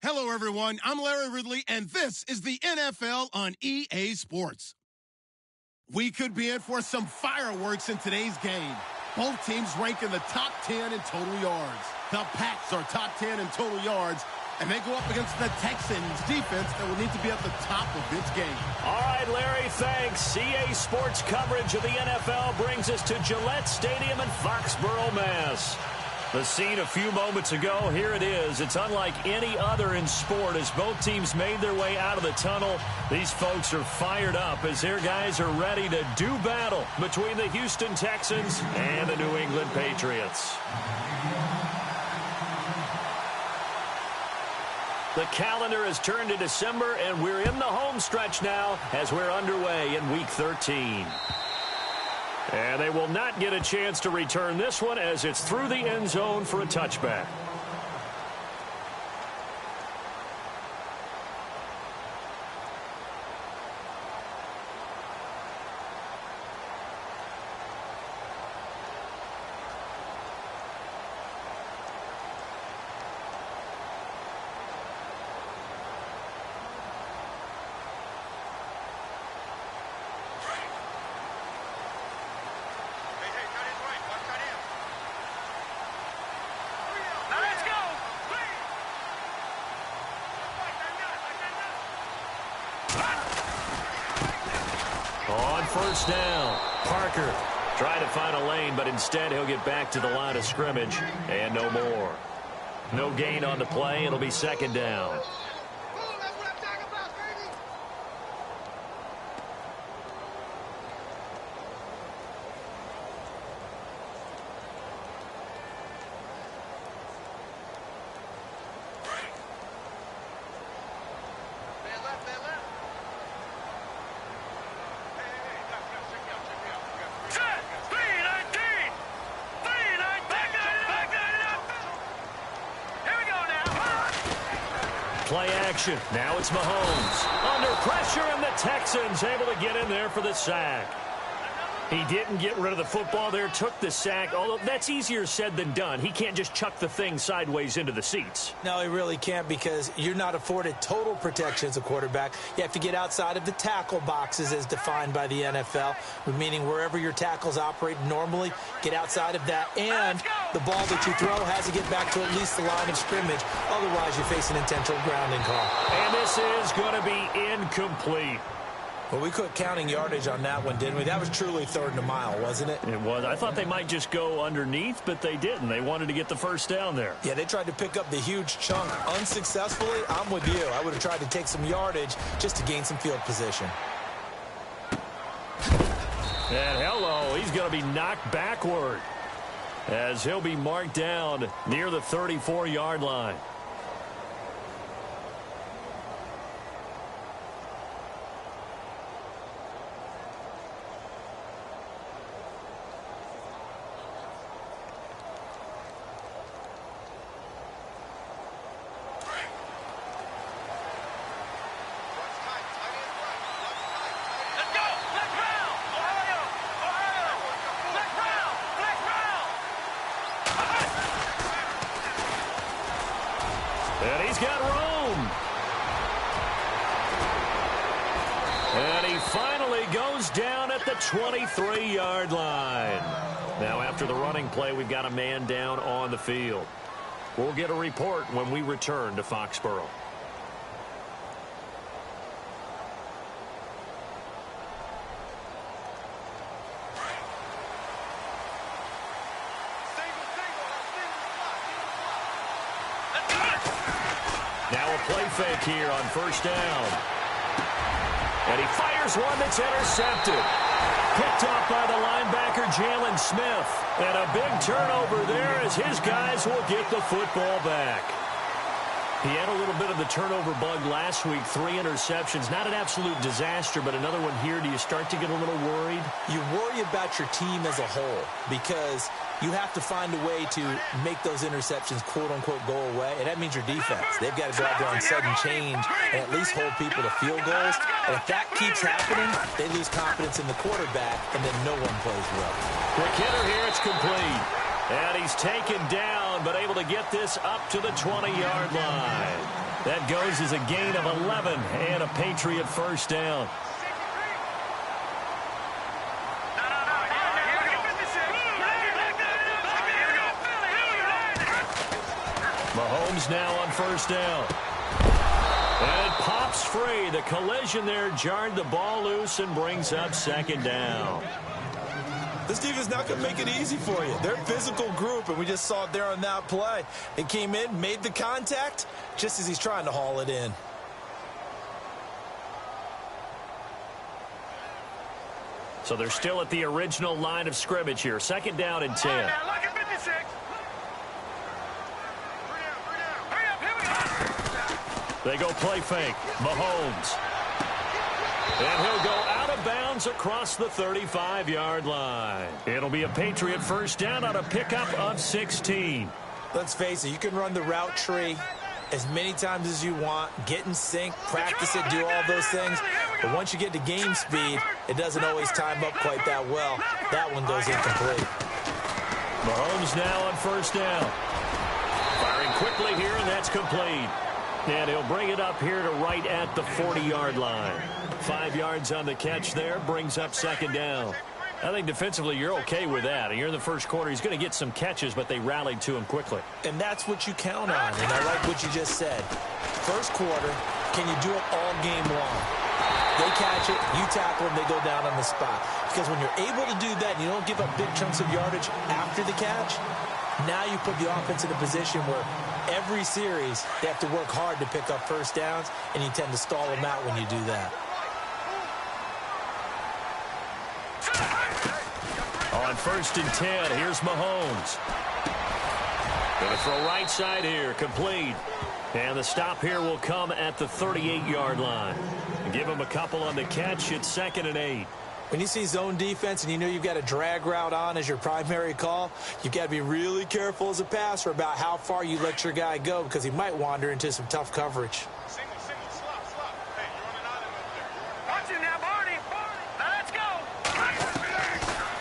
Hello, everyone. I'm Larry Ridley, and this is the NFL on EA Sports. We could be in for some fireworks in today's game. Both teams rank in the top 10 in total yards. The Pats are top 10 in total yards, and they go up against the Texans defense that will need to be at the top of this game. All right, Larry, thanks. EA Sports coverage of the NFL brings us to Gillette Stadium in Foxborough, Mass. The scene a few moments ago, here it is. It's unlike any other in sport as both teams made their way out of the tunnel. These folks are fired up as their guys are ready to do battle between the Houston Texans and the New England Patriots. The calendar has turned to December, and we're in the home stretch now as we're underway in Week 13. And they will not get a chance to return this one as it's through the end zone for a touchback. On first down, Parker tried to find a lane, but instead he'll get back to the line of scrimmage and no more. No gain on the play. It'll be second down. Play action. Now it's Mahomes. Under pressure, and the Texans able to get in there for the sack. He didn't get rid of the football there, took the sack, although that's easier said than done. He can't just chuck the thing sideways into the seats. No, he really can't because you're not afforded total protection as a quarterback. You have to get outside of the tackle boxes as defined by the NFL, meaning wherever your tackles operate normally, get outside of that, and the ball that you throw has to get back to at least the line of scrimmage. Otherwise, you face an intentional grounding call. And this is going to be incomplete. Well, we quit counting yardage on that one, didn't we? That was truly third and a mile, wasn't it? It was. I thought they might just go underneath, but they didn't. They wanted to get the first down there. Yeah, they tried to pick up the huge chunk unsuccessfully. I'm with you. I would have tried to take some yardage just to gain some field position. And hello, he's going to be knocked backward as he'll be marked down near the 34-yard line. And he's got room. And he finally goes down at the 23-yard line. Now, after the running play, we've got a man down on the field. We'll get a report when we return to Foxborough. Now a play fake here on first down. And he fires one that's intercepted. Picked off by the linebacker, Jalen Smith. And a big turnover there as his guys will get the football back. He had a little bit of the turnover bug last week, 3 interceptions. Not an absolute disaster, but another one here. Do you start to get a little worried? You worry about your team as a whole because you have to find a way to make those interceptions, quote-unquote, go away, and that means your defense. They've got to go out there on sudden change and at least hold people to field goals. And if that keeps happening, they lose confidence in the quarterback, and then no one plays well. Quick hitter here, it's complete. And he's taken down, but able to get this up to the 20-yard line. That goes as a gain of 11 and a Patriot first down. Mahomes now on first down. And it pops free. The collision there jarred the ball loose and brings up second down. This defense not going to make it easy for you. They're a physical group, and we just saw it there on that play. It came in, made the contact, just as he's trying to haul it in. So they're still at the original line of scrimmage here. Second down and 10. They go play fake. Mahomes. And he'll go out of bounds across the 35-yard line. It'll be a Patriot first down on a pickup of 16. Let's face it, you can run the route tree as many times as you want, get in sync, practice it, do all those things. But once you get to game speed, it doesn't always time up quite that well. That one goes incomplete. Mahomes now on first down. Firing quickly here, and that's complete. And he'll bring it up here to right at the 40-yard line. 5 yards on the catch there, brings up second down. I think defensively you're okay with that. Here in the first quarter, he's going to get some catches, but they rallied to him quickly. And that's what you count on, and I like what you just said. First quarter, can you do it all game long? They catch it, you tackle them, they go down on the spot. Because when you're able to do that and you don't give up big chunks of yardage after the catch, now you put the offense in a position where every series they have to work hard to pick up first downs, and you tend to stall them out when you do that. On first and 10, here's Mahomes. Going to throw right side here, complete. And the stop here will come at the 38-yard line. Give him a couple on the catch. It's 2nd and 8. When you see zone defense and you know you've got a drag route on as your primary call, you've got to be really careful as a passer about how far you let your guy go because he might wander into some tough coverage.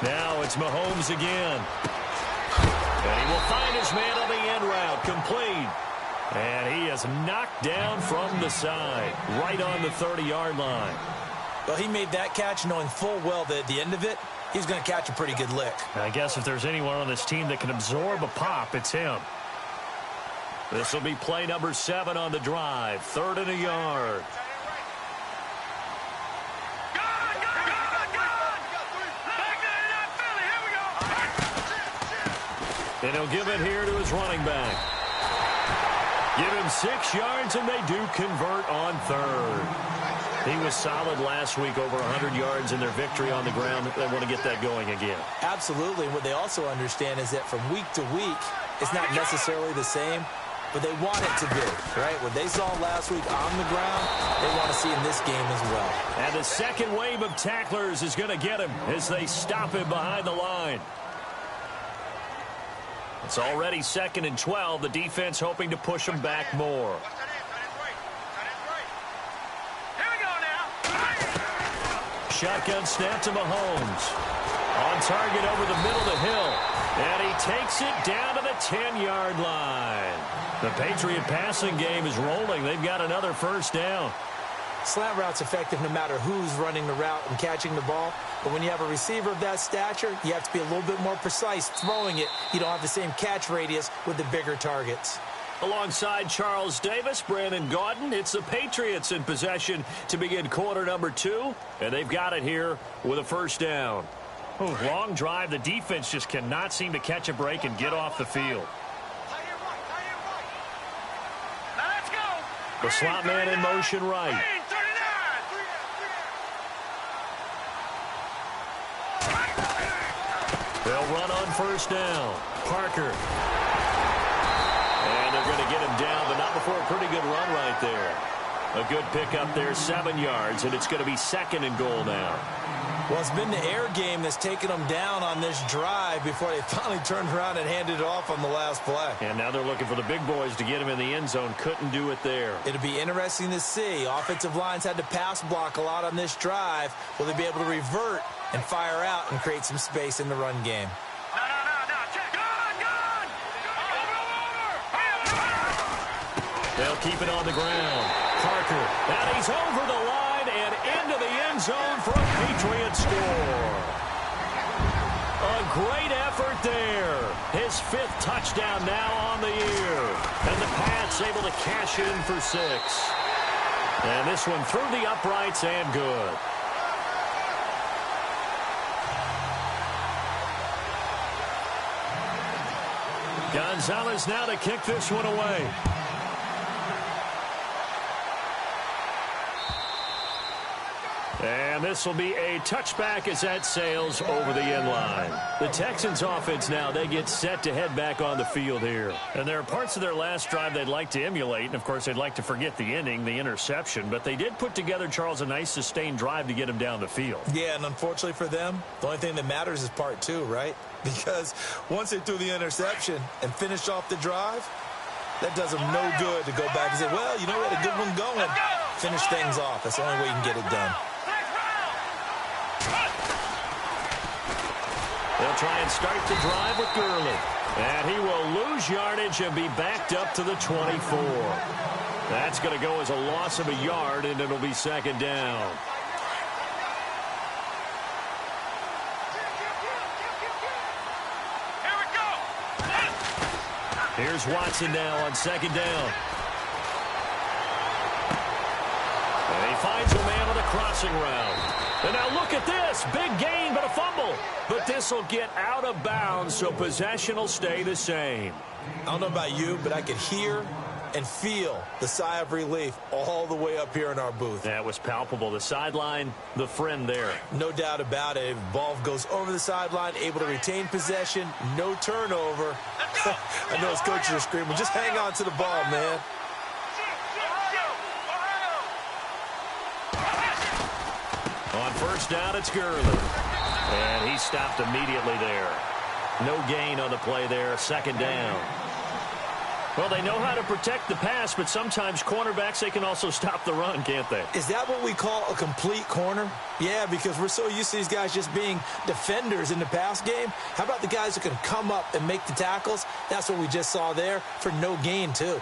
Now it's Mahomes again. And he will find his man on the end route, complete. And he is knocked down from the side, right on the 30-yard line. Well, he made that catch knowing full well that at the end of it, he's going to catch a pretty good lick. I guess if there's anyone on this team that can absorb a pop, it's him. This will be play number 7 on the drive. 3rd and a yard. And he'll give it here to his running back. Give him 6 yards, and they do convert on 3rd. He was solid last week, over 100 yards in their victory on the ground. They want to get that going again. Absolutely. What they also understand is that from week to week, it's not necessarily the same, but they want it to be, right? What they saw last week on the ground, they want to see in this game as well. And the second wave of tacklers is going to get him as they stop him behind the line. It's already 2nd and 12. The defense hoping to push him back more. Shotgun snap to Mahomes. On target over the middle of the hill. And he takes it down to the 10-yard line. The Patriot passing game is rolling. They've got another first down. Slant route's effective no matter who's running the route and catching the ball. But when you have a receiver of that stature, you have to be a little bit more precise throwing it. You don't have the same catch radius with the bigger targets. Alongside Charles Davis, Brandon Gaudin, it's the Patriots in possession to begin quarter number 2. And they've got it here with a first down. Long drive. The defense just cannot seem to catch a break and get off the field. The slot man in motion right. They'll run on first down. Parker. And they're going to get him down, but not before a pretty good run right there. A good pickup there, 7 yards, and it's going to be 2nd and goal now. Well, it's been the air game that's taken them down on this drive before they finally turned around and handed it off on the last play. And now they're looking for the big boys to get him in the end zone. Couldn't do it there. It'll be interesting to see. Offensive lines had to pass block a lot on this drive. Will they be able to revert and fire out and create some space in the run game? They'll keep it on the ground. Parker, and he's over the line and into the end zone for a Patriot score. A great effort there. His 5th touchdown now on the year. And the Pats able to cash in for 6. And this one through the uprights and good. Gonzalez now to kick this one away. And this will be a touchback as that sails over the end line. The Texans offense now, they get set to head back on the field here. And there are parts of their last drive they'd like to emulate. And, of course, they'd like to forget the ending, the interception. But they did put together, Charles, a nice sustained drive to get him down the field. Yeah, and unfortunately for them, the only thing that matters is part 2, right? Because once they threw the interception and finished off the drive, that does them no good to go back and say, well, you know what, a good one going. Finish things off. That's the only way you can get it done. They'll try and start the drive with Gurley. And he will lose yardage and be backed up to the 24. That's going to go as a loss of a yard, and it'll be 2nd down. Here's Watson now on 2nd down. And he finds a man on the crossing route. And now look at this. Big gain, but a fumble. But this will get out of bounds, so possession will stay the same. I don't know about you, but I could hear and feel the sigh of relief all the way up here in our booth. That was palpable. The sideline, the friend there. No doubt about it. Ball goes over the sideline, able to retain possession, no turnover. I know his coaches are screaming, just hang on to the ball, man. On 1st down, it's Gurley. And he stopped immediately there. No gain on the play there. 2nd down. Well, they know how to protect the pass, but sometimes cornerbacks, they can also stop the run, can't they? Is that what we call a complete corner? Yeah, because we're so used to these guys just being defenders in the pass game. How about the guys who can come up and make the tackles? That's what we just saw there for no gain, too.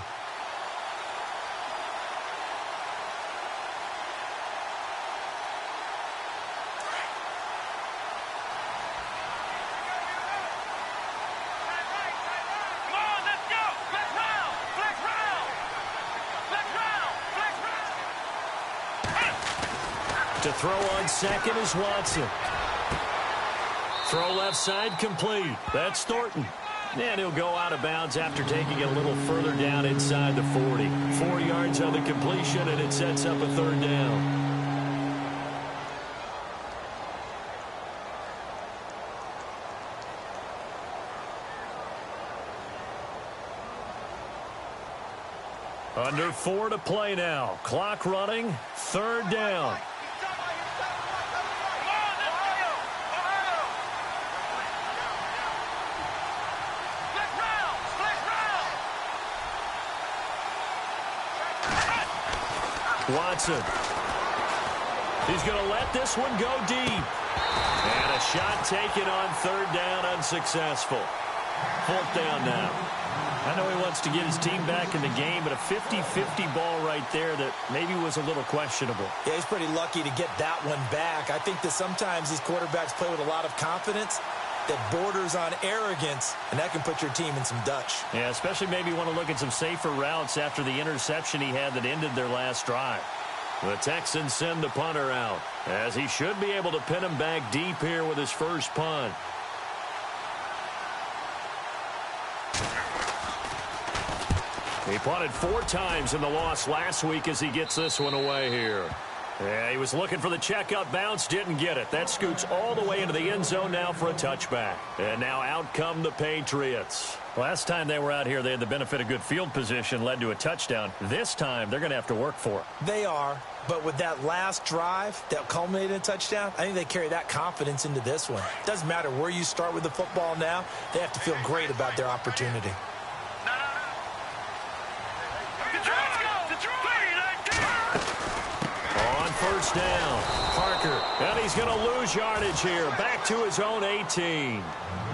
To throw on 2nd is Watson. Throw left side complete. That's Thornton. And he'll go out of bounds after taking it a little further down inside the 40. 4 yards on the completion, and it sets up a 3rd down. Under 4 to play now. Clock running. 3rd down. Watson. He's going to let this one go deep. And a shot taken on 3rd down, unsuccessful. 4th down now. I know he wants to get his team back in the game, but a 50-50 ball right there that maybe was a little questionable. Yeah, he's pretty lucky to get that one back. I think that sometimes these quarterbacks play with a lot of confidence that borders on arrogance, and that can put your team in some Dutch. Yeah, especially maybe want to look at some safer routes after the interception he had that ended their last drive. The Texans send the punter out, as he should be able to pin him back deep here with his first punt. He punted 4 times in the loss last week as he gets this one away here. Yeah, he was looking for the checkout bounce, didn't get it. That scoots all the way into the end zone now for a touchback. And now out come the Patriots. Last time they were out here, they had the benefit of good field position, led to a touchdown. This time, they're going to have to work for it. They are, but with that last drive that culminated in a touchdown, I think they carry that confidence into this one. Doesn't matter where you start with the football now, they have to feel great about their opportunity. On 1st down, Parker, and he's going to lose yardage here, back to his own 18.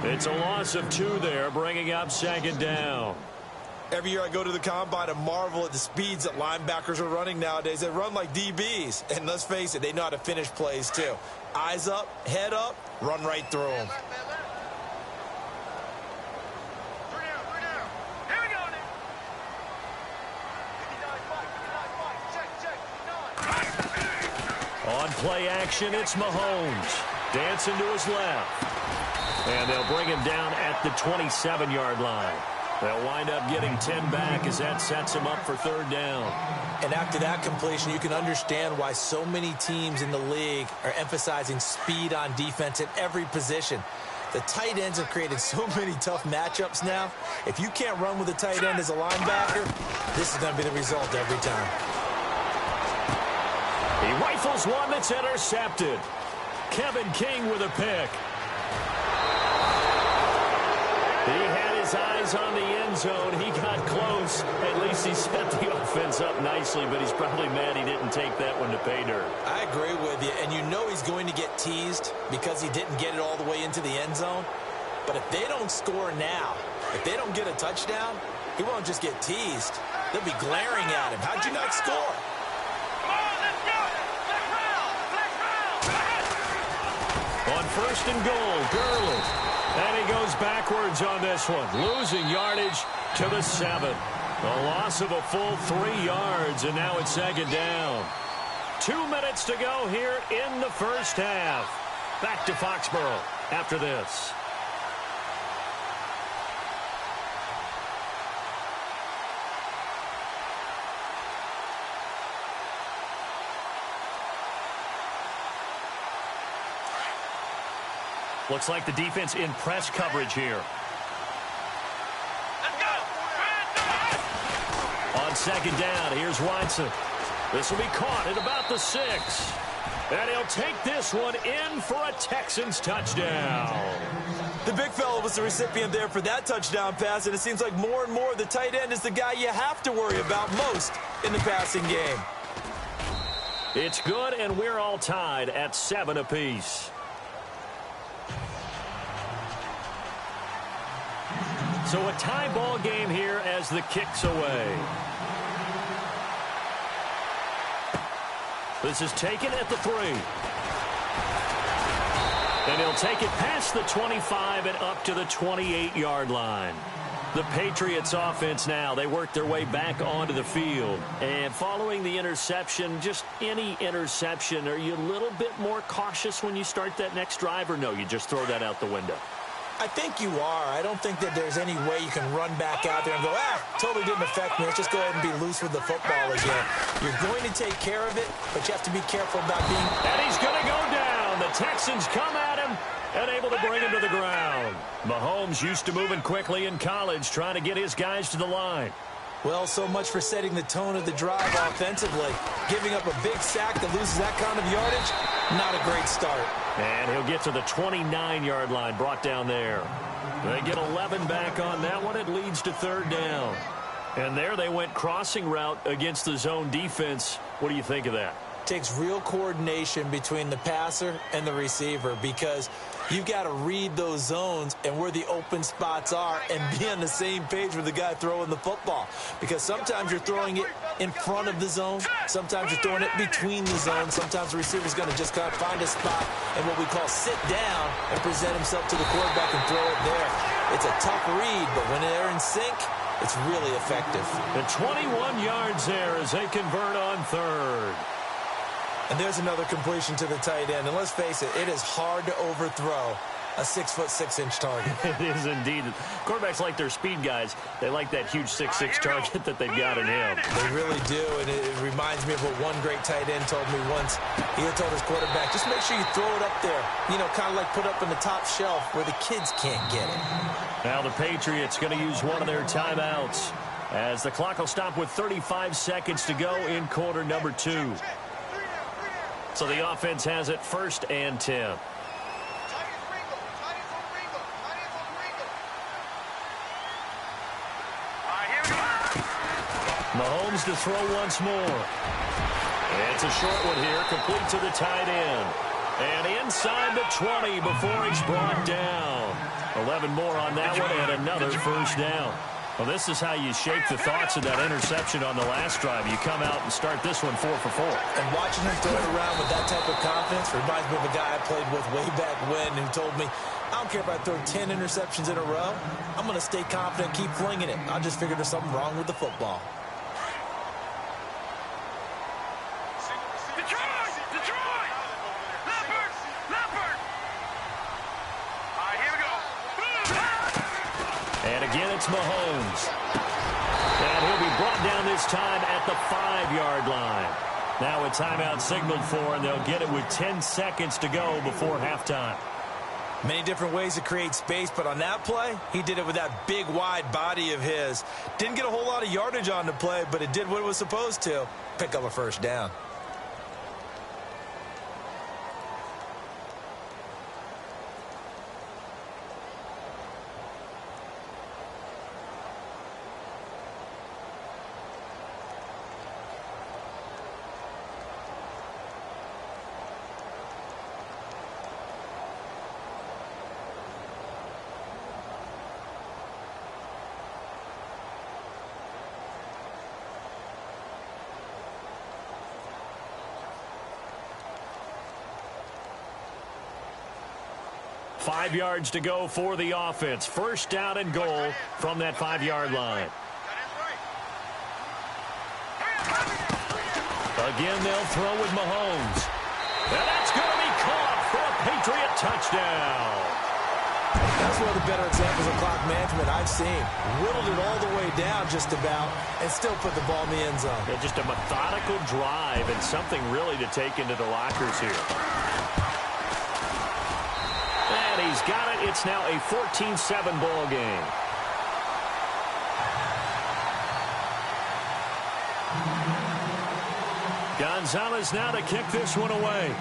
It's a loss of 2 there, bringing up 2nd down. Every year I go to the combine and marvel at the speeds that linebackers are running nowadays. They run like DBs. And let's face it, they know how to finish plays too. Eyes up, head up, run right through them. On play action, it's Mahomes. Dancing to his left. And they'll bring him down at the 27-yard line. They'll wind up getting 10 back as that sets him up for third down. And after that completion, you can understand why so many teams in the league are emphasizing speed on defense at every position. The tight ends have created so many tough matchups now. If you can't run with a tight end as a linebacker, this is going to be the result every time. He rifles one that's intercepted. Kevin King with a pick. He had his eyes on the end zone. He got close. At least he set the offense up nicely, but he's probably mad he didn't take that one to pay dirt. I agree with you, and you know he's going to get teased because he didn't get it all the way into the end zone. But if they don't score now, if they don't get a touchdown, he won't just get teased. They'll be glaring at him. How'd you not score? On first and goal, Gurley. And he goes backwards on this one, losing yardage to the 7. A loss of a full 3 yards, and now it's second down. 2 minutes to go here in the first half. Back to Foxborough after this. Looks like the defense in press coverage here. Let's go. On second down, here's Watson. This will be caught at about the 6. And he'll take this one in for a Texans touchdown. The big fella was the recipient there for that touchdown pass, and it seems like more and more the tight end is the guy you have to worry about most in the passing game. It's good, and we're all tied at 7 apiece. So a tie ball game here as the kick's away. This is taken at the 3. And he'll take it past the 25 and up to the 28-yard line. The Patriots offense now, they work their way back onto the field. And following the interception, just any interception, are you a little bit more cautious when you start that next drive, or no, you just throw that out the window? I think you are. I don't think that there's any way you can run back out there and go, totally didn't affect me. Let's just go ahead and be loose with the football again. You're going to take care of it, but you have to be careful about being... And he's going to go down. The Texans come at him and able to bring him to the ground. Mahomes used to moving quickly in college, trying to get his guys to the line. Well, so much for setting the tone of the drive offensively. Giving up a big sack that loses that kind of yardage, not a great start. And he'll get to the 29-yard line, brought down there. They get 11 back on that one. It leads to third down. And there they went crossing route against the zone defense. What do you think of that? Takes real coordination between the passer and the receiver, because you've got to read those zones and where the open spots are and be on the same page with the guy throwing the football. Because sometimes you're throwing it in front of the zone. Sometimes you're throwing it between the zones. Sometimes the receiver's going to just kind of find a spot and what we call sit down and present himself to the quarterback and throw it there. It's a tough read, but when they're in sync, it's really effective. The 21 yards there as they convert on third. And there's another completion to the tight end. And let's face it, it is hard to overthrow a 6'6" target. It is indeed. Quarterbacks like their speed guys. They like that huge 6'6" target that they've got in him. They really do, and it reminds me of what one great tight end told me once. He had told his quarterback, just make sure you throw it up there, you know, kind of like put up on the top shelf where the kids can't get it. Now the Patriots going to use one of their timeouts as the clock will stop with 35 seconds to go in quarter number 2. So the offense has it 1st and 10. Mahomes to throw once more. It's a short one here, complete to the tight end. And inside the 20 before he's brought down. 11 more on that one and another first down. Well, this is how you shape the thoughts of that interception on the last drive. You come out and start this one 4 for 4. And watching him throw it around with that type of confidence reminds me of a guy I played with way back when who told me, I don't care if I throw 10 interceptions in a row. I'm going to stay confident, keep flinging it. I just figured there's something wrong with the football. And again, it's Mahomes. And he'll be brought down this time at the 5-yard line. Now a timeout signaled for, and they'll get it with 10 seconds to go before halftime. Many different ways to create space, but on that play, he did it with that big, wide body of his. Didn't get a whole lot of yardage on the play, but it did what it was supposed to. Pick up a first down. Five yards to go for the offense. First down and goal from that 5-yard line. Again, they'll throw with Mahomes. And that's going to be caught for a Patriot touchdown. That's one of the better examples of clock management I've seen. Whittled it all the way down just about and still put the ball in the end zone. Yeah, just a methodical drive and something really to take into the lockers here. And he's got it. It's now a 14-7 ball game. Gonzalez now to kick this one away.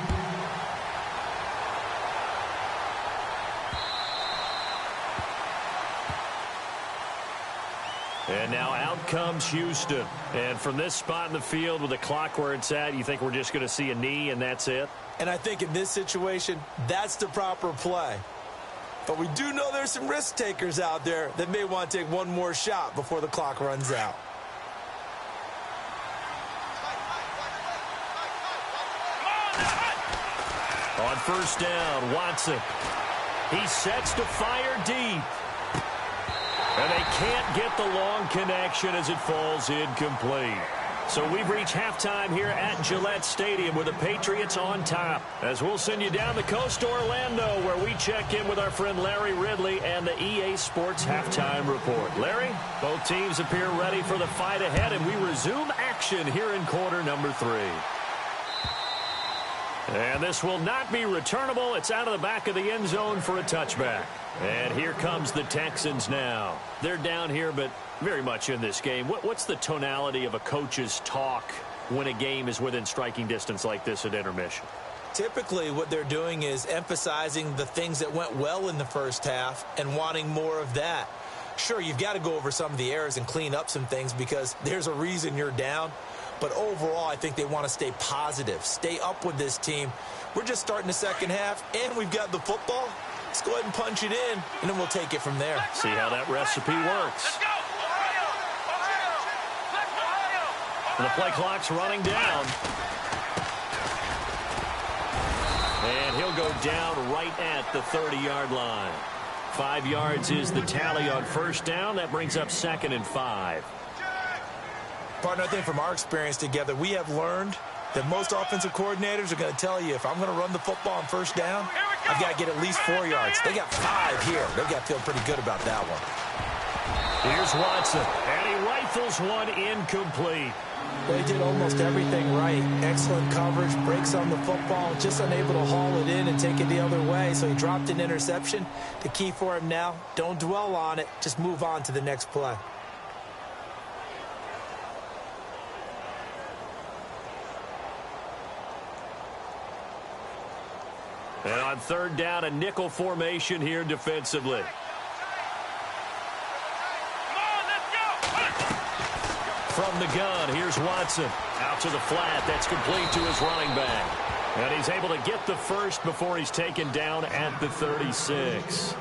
And now out comes Houston. And from this spot in the field with the clock where it's at, you think we're just going to see a knee and that's it? And I think in this situation, that's the proper play. But we do know there's some risk takers out there that may want to take one more shot before the clock runs out. On first down, Watson. He sets to fire deep. And they can't get the long connection as it falls incomplete. So we've reached halftime here at Gillette Stadium with the Patriots on top. As we'll send you down the coast to Orlando, where we check in with our friend Larry Ridley and the EA Sports Halftime Report. Larry, both teams appear ready for the fight ahead, and we resume action here in quarter number 3. And this will not be returnable. It's out of the back of the end zone for a touchback. And here comes the Texans now. They're down here, but very much in this game. What's the tonality of a coach's talk when a game is within striking distance like this at intermission? Typically, what they're doing is emphasizing the things that went well in the first half and wanting more of that. Sure, you've got to go over some of the errors and clean up some things because there's a reason you're down. But overall, I think they want to stay positive, stay up with this team. We're just starting the second half, and we've got the football. Let's go ahead and punch it in, and then we'll take it from there. See how that recipe works. The play clock's running down. And he'll go down right at the 30-yard line. 5 yards is the tally on first down. That brings up 2nd and 5. Partner, I think from our experience together, we have learned that most offensive coordinators are going to tell you, if I'm going to run the football on first down, I've got to get at least 4 yards. They got 5 here. They've got to feel pretty good about that one. Here's Watson, and he rifles one incomplete. They did almost everything right. Excellent coverage, breaks on the football, just unable to haul it in and take it the other way, so he dropped an interception. The key for him now, don't dwell on it, just move on to the next play. And on third down, a nickel formation here defensively. From the gun, here's Watson. Out to the flat. That's complete to his running back. And he's able to get the first before he's taken down at the 36.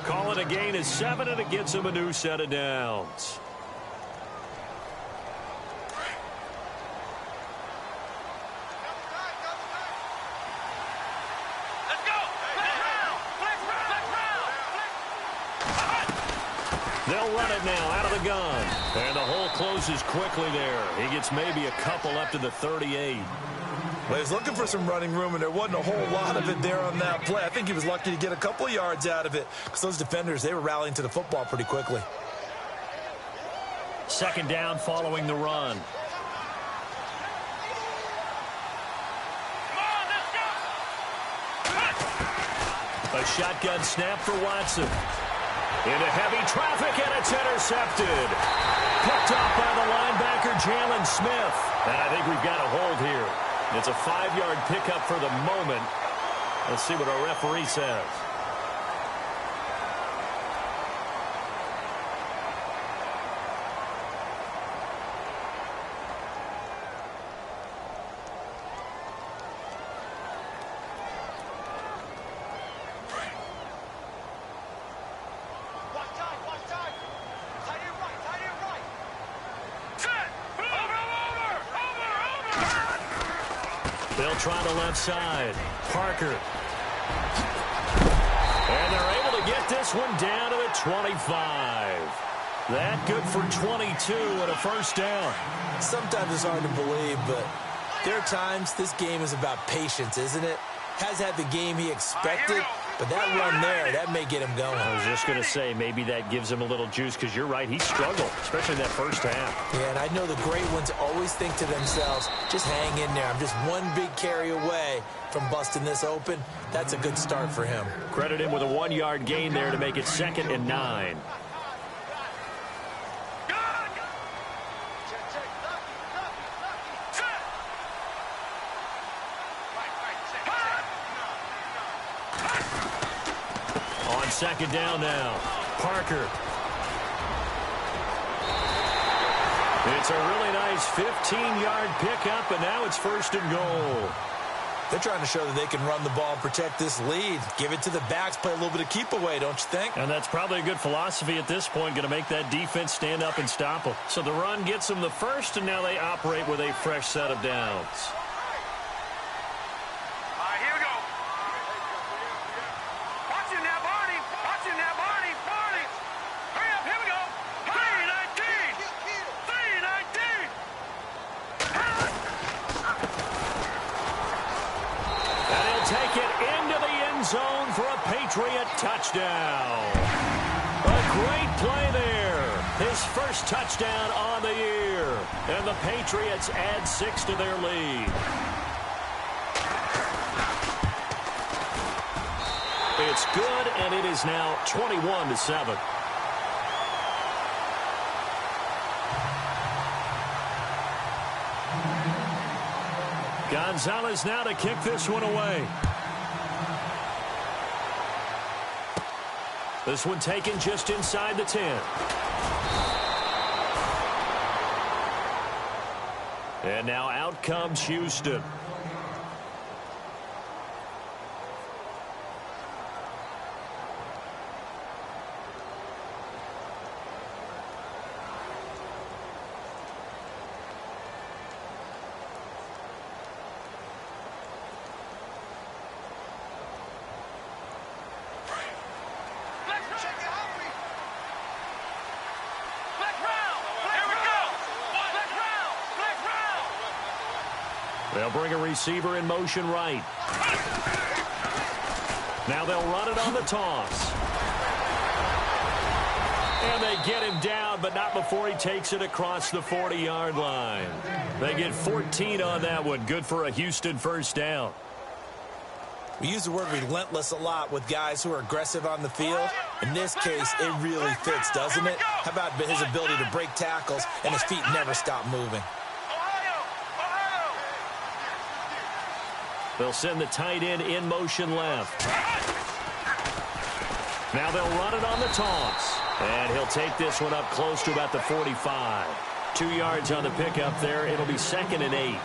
Call it a gain of 7, and it gets him a new set of downs. They'll run it now out of the gun. And the hole closes quickly there. He gets maybe a couple up to the 38. Well, he was looking for some running room, and there wasn't a whole lot of it there on that play. I think he was lucky to get a couple of yards out of it because those defenders, they were rallying to the football pretty quickly. Second down following the run. A shotgun snap for Watson. Into heavy traffic, and it's intercepted. Picked off by the linebacker, Jalen Smith. And I think we've got a hold here. It's a 5-yard pickup for the moment. Let's see what our referee says. They'll try the left side. Parker. And they're able to get this one down to the 25. That good for 22 and a first down. Sometimes it's hard to believe, but there are times this game is about patience, isn't it? Has had the game he expected, but that run there, that may get him going. I was just going to say, maybe that gives him a little juice, because you're right, he struggled, especially that first half. Yeah, and I know the great ones always think to themselves, just hang in there. I'm just one big carry away from busting this open. That's a good start for him. Credit him with a 1-yard gain there to make it 2nd and 9. Second down now. Parker. It's a really nice 15-yard pickup, and now it's 1st and goal. They're trying to show that they can run the ball and protect this lead. Give it to the backs, play a little bit of keep away, don't you think? And that's probably a good philosophy at this point, going to make that defense stand up and stop them. So the run gets them the first, and now they operate with a fresh set of downs. Zone for a Patriot touchdown. A great play there. His first touchdown on the year. And the Patriots add 6 to their lead. It's good, and it is now 21-7. Gonzalez now to kick this one away. This one taken just inside the 10. And now out comes Houston. They'll bring a receiver in motion right. Now they'll run it on the toss. And they get him down, but not before he takes it across the 40-yard line. They get 14 on that one. Good for a Houston first down. We use the word relentless a lot with guys who are aggressive on the field. In this case, it really fits, doesn't it? How about his ability to break tackles and his feet never stop moving? They'll send the tight end in motion left. Now they'll run it on the toss. And he'll take this one up close to about the 45. 2 yards on the pickup there. It'll be 2nd and 8.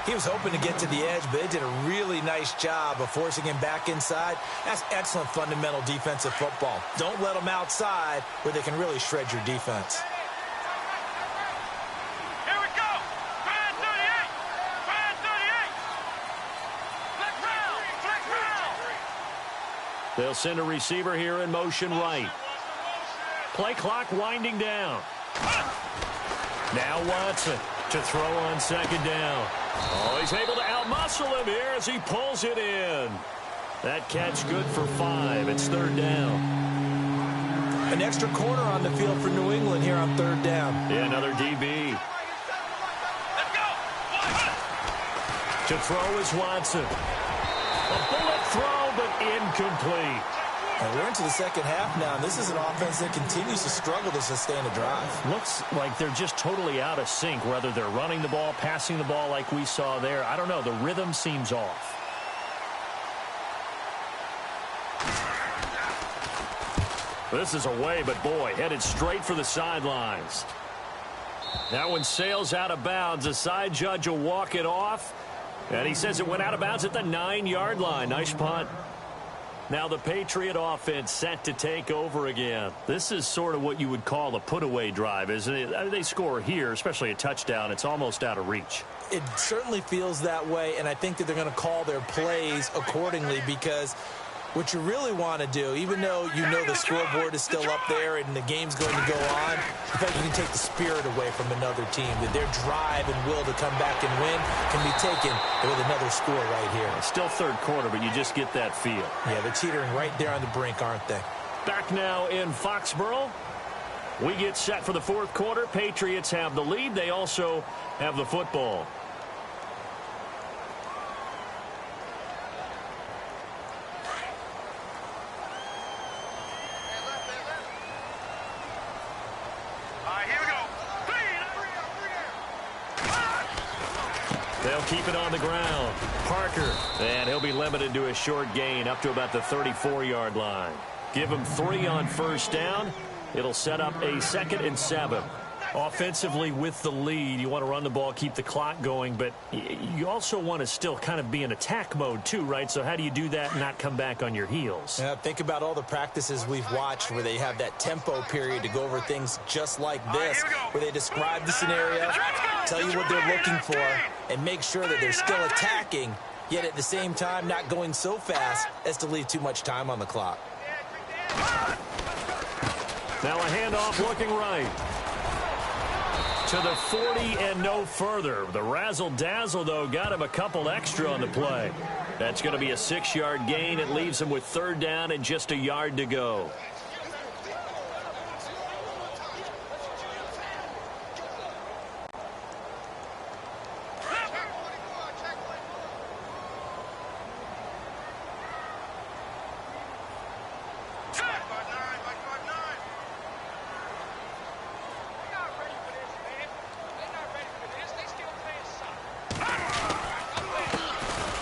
He was hoping to get to the edge, but they did a really nice job of forcing him back inside. That's excellent fundamental defensive football. Don't let them outside where they can really shred your defense. Here we go. Brand 38. Brand 38. Flex round. Flex round. They'll send a receiver here in motion right. Play clock winding down. Now Watson to throw on second down. Oh, he's able to outmuscle him here as he pulls it in. That catch good for 5. It's third down. An extra corner on the field for New England here on third down. Yeah, another DB. Let's go. To throw is Watson. A bullet throw, but incomplete. And we're into the second half now, and this is an offense that continues to struggle to sustain a drive. Looks like they're just totally out of sync, whether they're running the ball, passing the ball like we saw there. I don't know. The rhythm seems off. This is away, but boy, headed straight for the sidelines. That one sails out of bounds. The side judge will walk it off, and he says it went out of bounds at the 9-yard line. Nice punt. Now the Patriot offense set to take over again. This is sort of what you would call a put-away drive, isn't it? They score here, especially a touchdown. It's almost out of reach. It certainly feels that way, and I think that they're going to call their plays accordingly, because what you really want to do, even though you know the scoreboard is still up there and the game's going to go on, in fact, you can take the spirit away from another team, that their drive and will to come back and win can be taken with another score right here. It's still third quarter, but you just get that feel. Yeah, they're teetering right there on the brink, aren't they? Back now in Foxborough. We get set for the fourth quarter. Patriots have the lead. They also have the football. They'll keep it on the ground. Parker, and he'll be limited to a short gain up to about the 34-yard line. Give him 3 on first down. It'll set up a 2nd and 7. Offensively with the lead, you want to run the ball, keep the clock going, but you also want to still kind of be in attack mode too, right? So how do you do that and not come back on your heels? Yeah, think about all the practices we've watched where they have that tempo period to go over things just like this, where they describe the scenario, tell you what they're looking for, and make sure that they're still attacking, yet at the same time not going so fast as to leave too much time on the clock. Now a handoff looking right. To the 40 and no further. The razzle-dazzle, though, got him a couple extra on the play. That's going to be a 6-yard gain. It leaves him with third down and just a yard to go.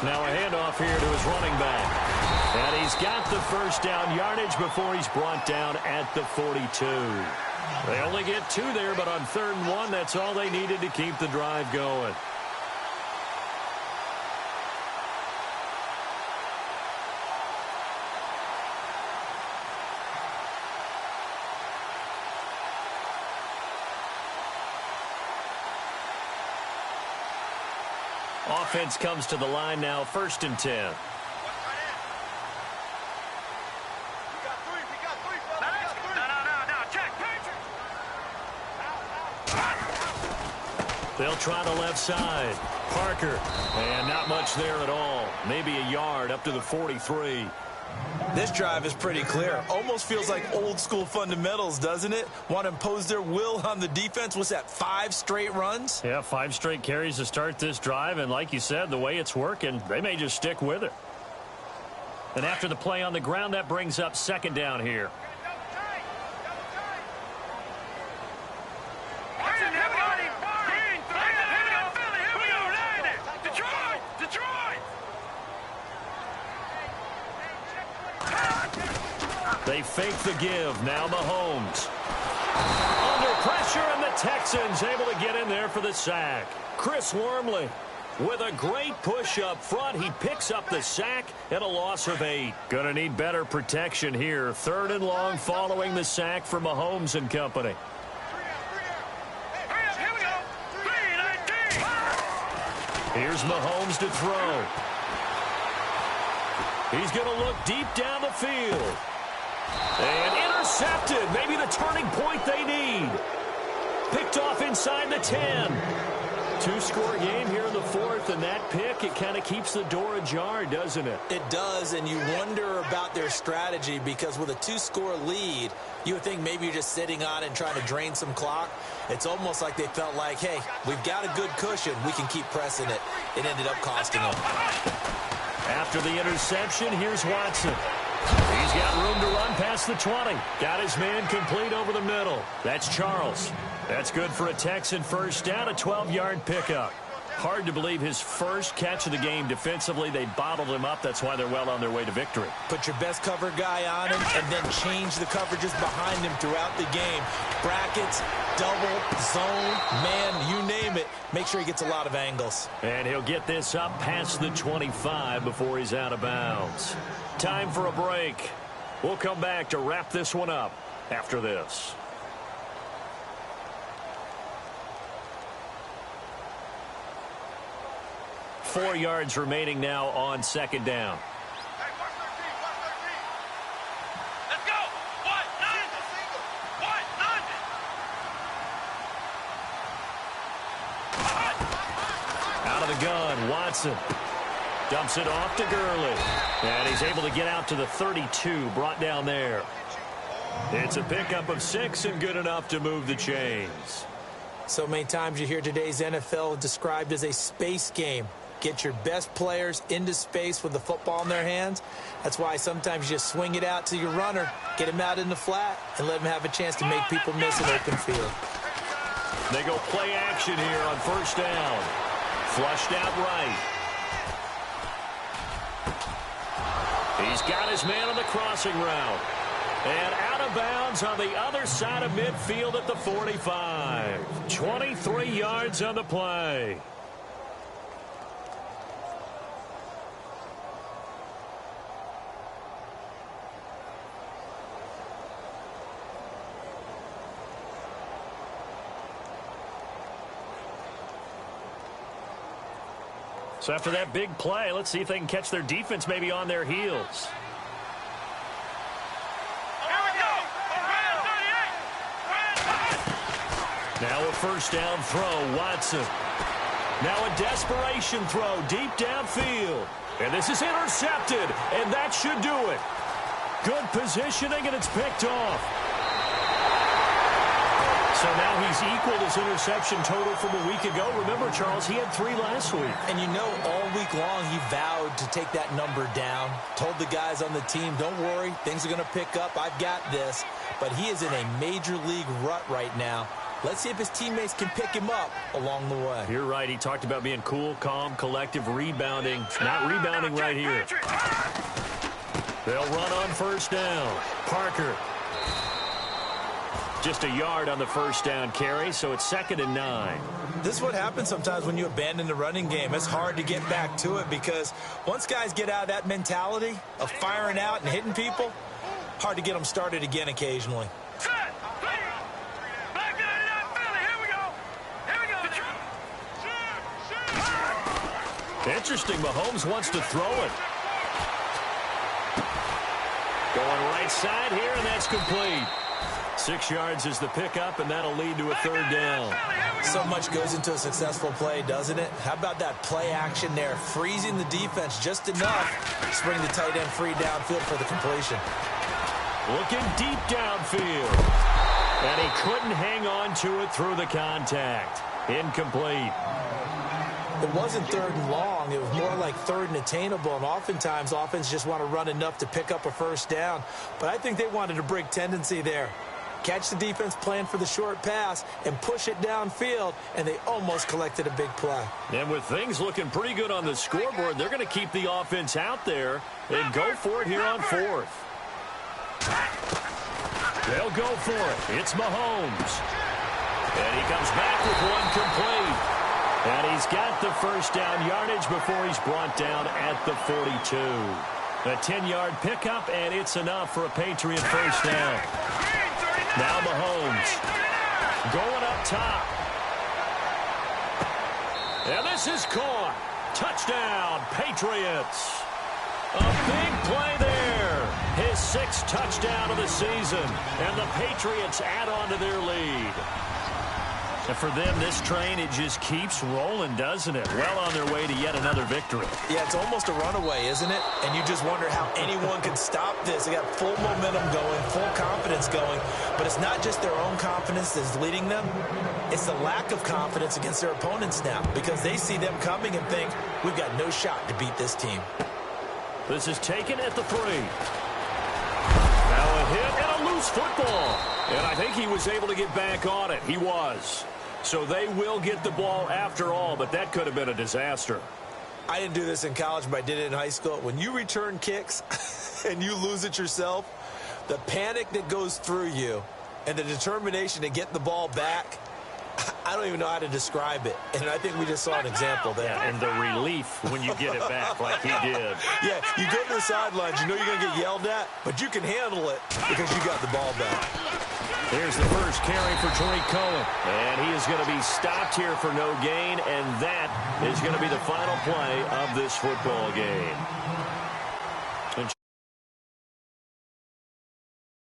Now a handoff here to his running back. And he's got the first down yardage before he's brought down at the 42. They only get 2 there, but on 3rd and 1, that's all they needed to keep the drive going. Offense comes to the line now, 1st and 10. They'll try the left side. Parker, and not much there at all. Maybe a yard up to the 43. This drive is pretty clear. Almost feels like old school fundamentals, doesn't it? Want to impose their will on the defense. What's that, 5 straight runs? Yeah, 5 straight carries to start this drive. And like you said, the way it's working, they may just stick with it. And after the play on the ground, that brings up 2nd down here. They fake the give. Now Mahomes. Under pressure, and the Texans able to get in there for the sack. Chris Wormley. With a great push up front, he picks up the sack and a loss of 8. Going to need better protection here. 3rd and long following the sack for Mahomes and company. Here we go. 3-19. Here's Mahomes to throw. He's going to look deep down the field. And intercepted. Maybe the turning point they need. Picked off inside the 10. 2-score game here in the 4th, and that pick, it kind of keeps the door ajar, doesn't it? It does, and you wonder about their strategy because with a 2-score lead, you would think maybe you're just sitting on it and trying to drain some clock. It's almost like they felt like, hey, we've got a good cushion. We can keep pressing it. It ended up costing them. After the interception, here's Watson. He's got room to run past the 20. Got his man complete over the middle. That's Charles. That's good for a Texan first down, a 12-yard pickup. Hard to believe his first catch of the game defensively. They bottled him up. That's why they're well on their way to victory. Put your best cover guy on him and then change the coverages behind him throughout the game. Brackets, double, zone, man, you name it. Make sure he gets a lot of angles. And he'll get this up past the 25 before he's out of bounds. Time for a break. We'll come back to wrap this one up after this. Four yards remaining now on 2nd down. Hey, watch 13. Let's go. What? None. Out of the gun, Watson. Dumps it off to Gurley. And he's able to get out to the 32, brought down there. It's a pickup of 6 and good enough to move the chains. So many times you hear today's NFL described as a space game. Get your best players into space with the football in their hands. That's why sometimes you just swing it out to your runner, get him out in the flat, and let him have a chance to make people miss an open field. They go play action here on 1st down. Flushed out right. He's got his man on the crossing route. And out of bounds on the other side of midfield at the 45. 23 yards on the play. So after that big play, let's see if they can catch their defense maybe on their heels. Here we go. Now a 1st down throw, Watson. Now a desperation throw deep downfield. And this is intercepted, and that should do it. Good positioning, and it's picked off. So now he's equaled his interception total from a week ago. Remember, Charles, he had 3 last week. And you know, all week long he vowed to take that number down. Told the guys on the team, don't worry, things are going to pick up. I've got this. But he is in a major league rut right now. Let's see if his teammates can pick him up along the way. You're right. He talked about being cool, calm, collective, rebounding. Not rebounding right here. They'll run on 1st down. Parker. Just a yard on the 1st down carry, so it's 2nd and 9. This is what happens sometimes when you abandon the running game. It's hard to get back to it because once guys get out of that mentality of firing out and hitting people, hard to get them started again occasionally. Set. Back to 99 Philly. Here we go. Interesting. Mahomes wants to throw it. Going right side here, and that's complete. 6 yards is the pickup, and that'll lead to a 3rd down. So much goes into a successful play, doesn't it? How about that play action there? Freezing the defense just enough to bring the tight end free downfield for the completion. Looking deep downfield. And he couldn't hang on to it through the contact. Incomplete. It wasn't 3rd and long. It was more like 3rd and attainable, and oftentimes offense just want to run enough to pick up a 1st down. But I think they wanted a break tendency there. Catch the defense playing for the short pass and push it downfield, and they almost collected a big play. And with things looking pretty good on the scoreboard, they're going to keep the offense out there and go for it here on 4th. They'll go for it. It's Mahomes. And he comes back with one complete. And he's got the first down yardage before he's brought down at the 42. A 10-yard pickup, and it's enough for a Patriot first down. Now Mahomes going up top. And this is caught. Touchdown, Patriots. A big play there. His 6th touchdown of the season. And the Patriots add on to their lead. And for them, this train, it just keeps rolling, doesn't it? Well on their way to yet another victory. Yeah, it's almost a runaway, isn't it? And you just wonder how anyone can stop this. They got full momentum going, full confidence going. But it's not just their own confidence that's leading them. It's the lack of confidence against their opponents now, because they see them coming and think, we've got no shot to beat this team. This is taken at the 3. Now a hit and a loose football. And I think he was able to get back on it. He was. So they will get the ball after all, but that could have been a disaster. I didn't do this in college, but I did it in high school. When you return kicks and you lose it yourself, the panic that goes through you and the determination to get the ball back, I don't even know how to describe it. And I think we just saw an example there. Yeah, and the relief when you get it back like he did. Yeah, you go to the sidelines, you know you're going to get yelled at, but you can handle it because you got the ball back. Here's the first carry for Tariq Cohen. And he is going to be stopped here for no gain, and that is going to be the final play of this football game.